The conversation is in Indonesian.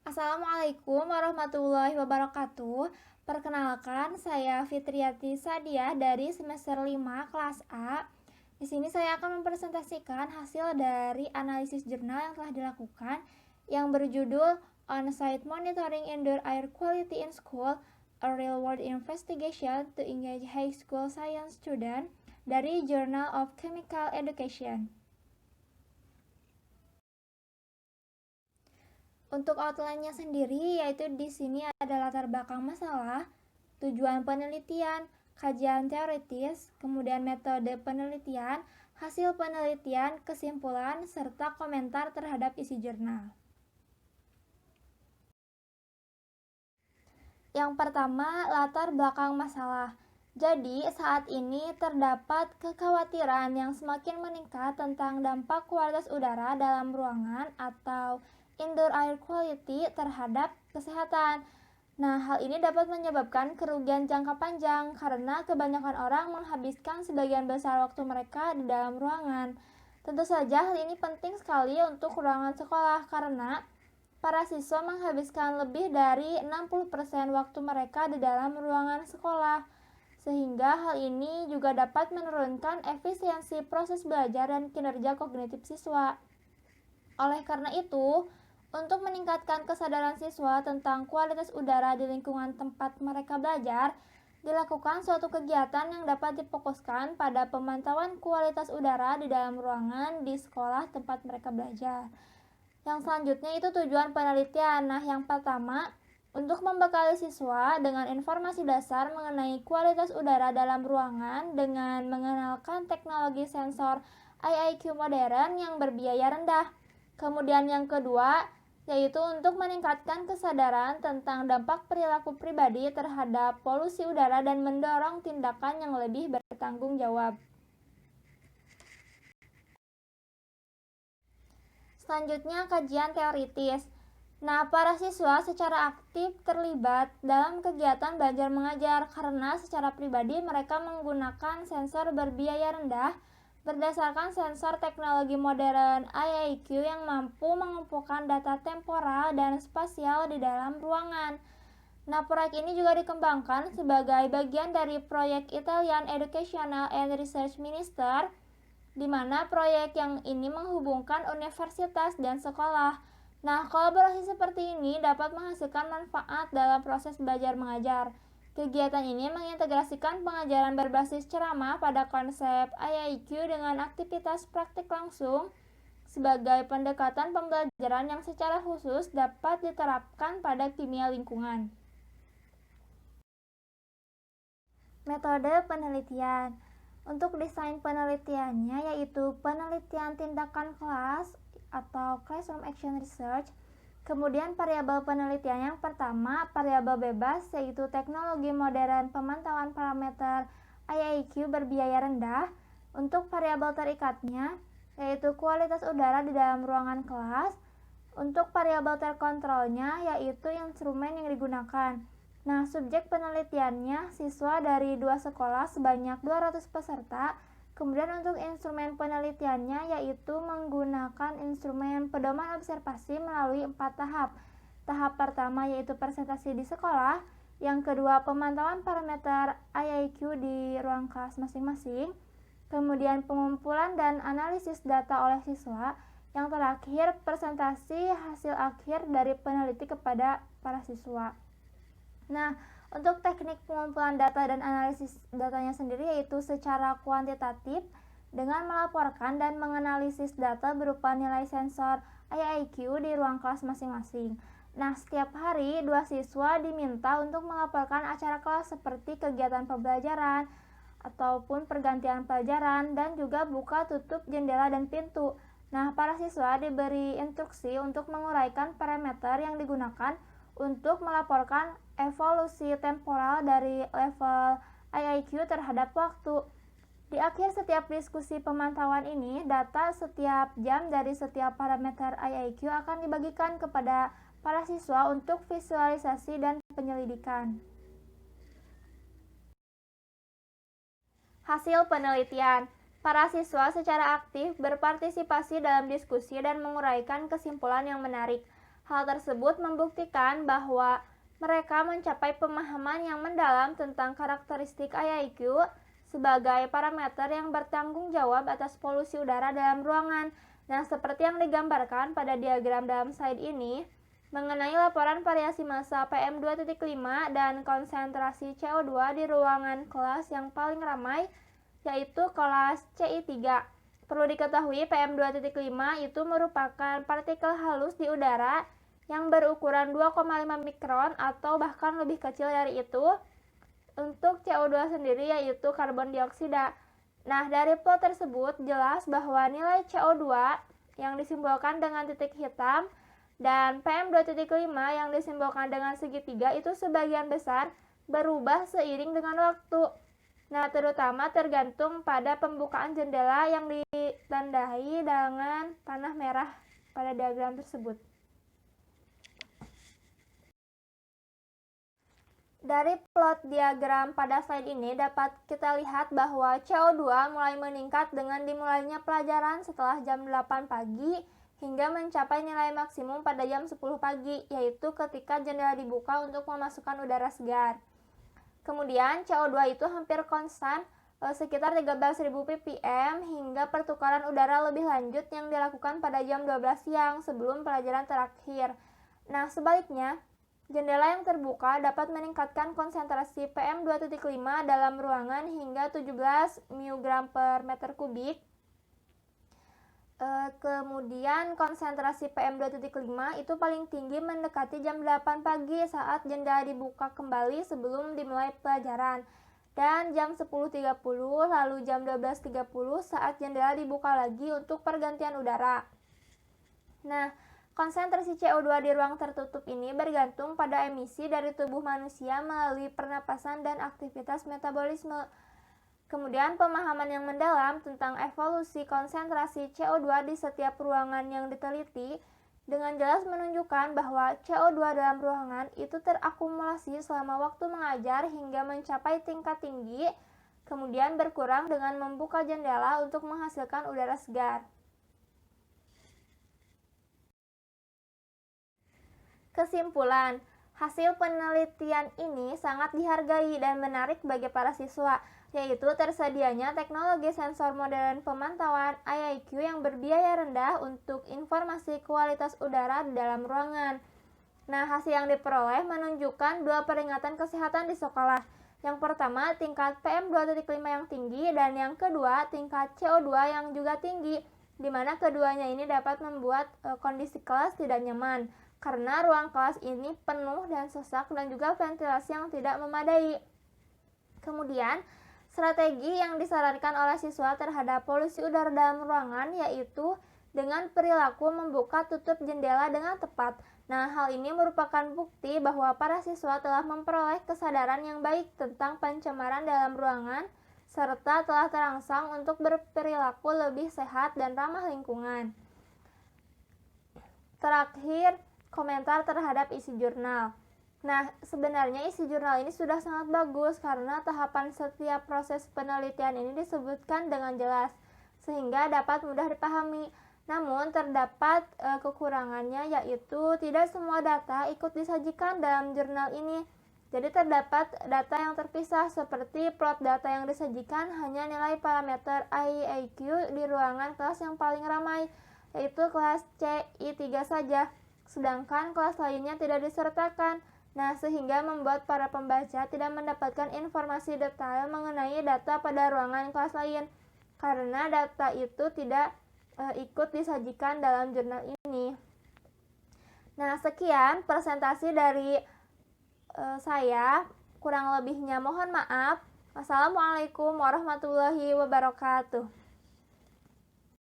Assalamualaikum warahmatullahi wabarakatuh. Perkenalkan, saya Fitriati Sadia dari semester 5 kelas A. Di sini saya akan mempresentasikan hasil dari analisis jurnal yang telah dilakukan yang berjudul On-Site Monitoring Indoor Air Quality in School, a Real-World Investigation to Engage High School Science Student dari Journal of Chemical Education. Untuk outline-nya sendiri, yaitu di sini ada latar belakang masalah, tujuan penelitian, kajian teoritis, kemudian metode penelitian, hasil penelitian, kesimpulan, serta komentar terhadap isi jurnal. Yang pertama, latar belakang masalah. Jadi, saat ini terdapat kekhawatiran yang semakin meningkat tentang dampak kualitas udara dalam ruangan atau indoor air quality terhadap kesehatan. Nah, hal ini dapat menyebabkan kerugian jangka panjang karena kebanyakan orang menghabiskan sebagian besar waktu mereka di dalam ruangan. Tentu saja hal ini penting sekali untuk ruangan sekolah karena para siswa menghabiskan lebih dari 60% waktu mereka di dalam ruangan sekolah. Sehingga hal ini juga dapat menurunkan efisiensi proses belajar dan kinerja kognitif siswa. Oleh karena itu, untuk meningkatkan kesadaran siswa tentang kualitas udara di lingkungan tempat mereka belajar, dilakukan suatu kegiatan yang dapat difokuskan pada pemantauan kualitas udara di dalam ruangan di sekolah tempat mereka belajar. Yang selanjutnya itu tujuan penelitian. Nah, yang pertama, untuk membekali siswa dengan informasi dasar mengenai kualitas udara dalam ruangan dengan mengenalkan teknologi sensor IIQ modern yang berbiaya rendah. Kemudian yang kedua, yaitu untuk meningkatkan kesadaran tentang dampak perilaku pribadi terhadap polusi udara dan mendorong tindakan yang lebih bertanggung jawab. Selanjutnya, kajian teoritis. Nah, para siswa secara aktif terlibat dalam kegiatan belajar mengajar karena secara pribadi mereka menggunakan sensor berbiaya rendah berdasarkan sensor teknologi modern IIQ yang mampu mengumpulkan data temporal dan spasial di dalam ruangan. Nah, proyek ini juga dikembangkan sebagai bagian dari proyek Italian Educational and Research Minister, di mana proyek yang ini menghubungkan universitas dan sekolah. Nah, kolaborasi seperti ini dapat menghasilkan manfaat dalam proses belajar mengajar. Kegiatan ini mengintegrasikan pengajaran berbasis ceramah pada konsep IIQ dengan aktivitas praktik langsung sebagai pendekatan pembelajaran yang secara khusus dapat diterapkan pada kimia lingkungan. Metode penelitian. Untuk desain penelitiannya yaitu penelitian tindakan kelas atau Classroom Action Research. Kemudian variabel penelitian yang pertama, variabel bebas, yaitu teknologi modern pemantauan parameter IIQ berbiaya rendah. Untuk variabel terikatnya, yaitu kualitas udara di dalam ruangan kelas. Untuk variabel terkontrolnya, yaitu instrumen yang digunakan. Nah, subjek penelitiannya siswa dari 2 sekolah sebanyak 200 peserta. Kemudian untuk instrumen penelitiannya yaitu menggunakan instrumen pedoman observasi melalui 4 tahap. Tahap pertama yaitu presentasi di sekolah, yang kedua pemantauan parameter IIQ di ruang kelas masing-masing, kemudian pengumpulan dan analisis data oleh siswa, yang terakhir presentasi hasil akhir dari peneliti kepada para siswa. Nah, untuk teknik pengumpulan data dan analisis datanya sendiri yaitu secara kuantitatif dengan melaporkan dan menganalisis data berupa nilai sensor IIQ di ruang kelas masing-masing. Nah, setiap hari 2 siswa diminta untuk melaporkan acara kelas seperti kegiatan pembelajaran ataupun pergantian pelajaran dan juga buka tutup jendela dan pintu. Nah, para siswa diberi instruksi untuk menguraikan parameter yang digunakan untuk melaporkan evolusi temporal dari level IIQ terhadap waktu. Di akhir setiap diskusi pemantauan ini, data setiap jam dari setiap parameter IIQ akan dibagikan kepada para siswa untuk visualisasi dan penyelidikan. Hasil penelitian. Para siswa secara aktif berpartisipasi dalam diskusi dan menguraikan kesimpulan yang menarik. Hal tersebut membuktikan bahwa mereka mencapai pemahaman yang mendalam tentang karakteristik IAQ sebagai parameter yang bertanggung jawab atas polusi udara dalam ruangan. Nah, seperti yang digambarkan pada diagram dalam slide ini, mengenai laporan variasi massa PM2.5 dan konsentrasi CO2 di ruangan kelas yang paling ramai, yaitu kelas CI3. Perlu diketahui PM2.5 itu merupakan partikel halus di udara yang berukuran 2,5 mikron atau bahkan lebih kecil dari itu. Untuk CO2 sendiri yaitu karbon dioksida. Nah, dari plot tersebut jelas bahwa nilai CO2 yang disimbolkan dengan titik hitam dan PM2.5 yang disimbolkan dengan segitiga itu sebagian besar berubah seiring dengan waktu. Nah, terutama tergantung pada pembukaan jendela yang ditandai dengan panah merah pada diagram tersebut. Dari plot diagram pada slide ini dapat kita lihat bahwa CO2 mulai meningkat dengan dimulainya pelajaran setelah jam 8 pagi hingga mencapai nilai maksimum pada jam 10 pagi, yaitu ketika jendela dibuka untuk memasukkan udara segar. Kemudian CO2 itu hampir konstan sekitar 13.000 ppm hingga pertukaran udara lebih lanjut yang dilakukan pada jam 12 siang sebelum pelajaran terakhir. Nah, sebaliknya, jendela yang terbuka dapat meningkatkan konsentrasi PM2.5 dalam ruangan hingga 17 mg per meter kubik. Kemudian konsentrasi PM2.5 itu paling tinggi mendekati jam 8 pagi saat jendela dibuka kembali sebelum dimulai pelajaran. Dan jam 10.30 lalu jam 12.30 saat jendela dibuka lagi untuk pergantian udara. Nah, konsentrasi CO2 di ruang tertutup ini bergantung pada emisi dari tubuh manusia melalui pernapasan dan aktivitas metabolisme. Kemudian pemahaman yang mendalam tentang evolusi konsentrasi CO2 di setiap ruangan yang diteliti dengan jelas menunjukkan bahwa CO2 dalam ruangan itu terakumulasi selama waktu mengajar hingga mencapai tingkat tinggi, kemudian berkurang dengan membuka jendela untuk menghasilkan udara segar. Kesimpulan, hasil penelitian ini sangat dihargai dan menarik bagi para siswa, yaitu tersedianya teknologi sensor modern pemantauan IAQ yang berbiaya rendah untuk informasi kualitas udara di dalam ruangan. Nah, hasil yang diperoleh menunjukkan dua peringatan kesehatan di sekolah. Yang pertama, tingkat PM2.5 yang tinggi, dan yang kedua, tingkat CO2 yang juga tinggi, di mana keduanya ini dapat membuat kondisi kelas tidak nyaman, karena ruang kelas ini penuh dan sesak dan juga ventilasi yang tidak memadai. Kemudian, strategi yang disarankan oleh siswa terhadap polusi udara dalam ruangan yaitu dengan perilaku membuka tutup jendela dengan tepat. Nah, hal ini merupakan bukti bahwa para siswa telah memperoleh kesadaran yang baik tentang pencemaran dalam ruangan serta telah terangsang untuk berperilaku lebih sehat dan ramah lingkungan. Terakhir, komentar terhadap isi jurnal. Nah, sebenarnya isi jurnal ini sudah sangat bagus karena tahapan setiap proses penelitian ini disebutkan dengan jelas, sehingga dapat mudah dipahami. Namun, terdapat kekurangannya, yaitu tidak semua data ikut disajikan dalam jurnal ini. Jadi, terdapat data yang terpisah, seperti plot data yang disajikan hanya nilai parameter IAQ di ruangan kelas yang paling ramai, yaitu kelas CI3 saja, sedangkan kelas lainnya tidak disertakan. Nah, sehingga membuat para pembaca tidak mendapatkan informasi detail mengenai data pada ruangan kelas lain, karena data itu tidak ikut disajikan dalam jurnal ini. Nah, sekian presentasi dari saya, kurang lebihnya mohon maaf. Wassalamualaikum warahmatullahi wabarakatuh.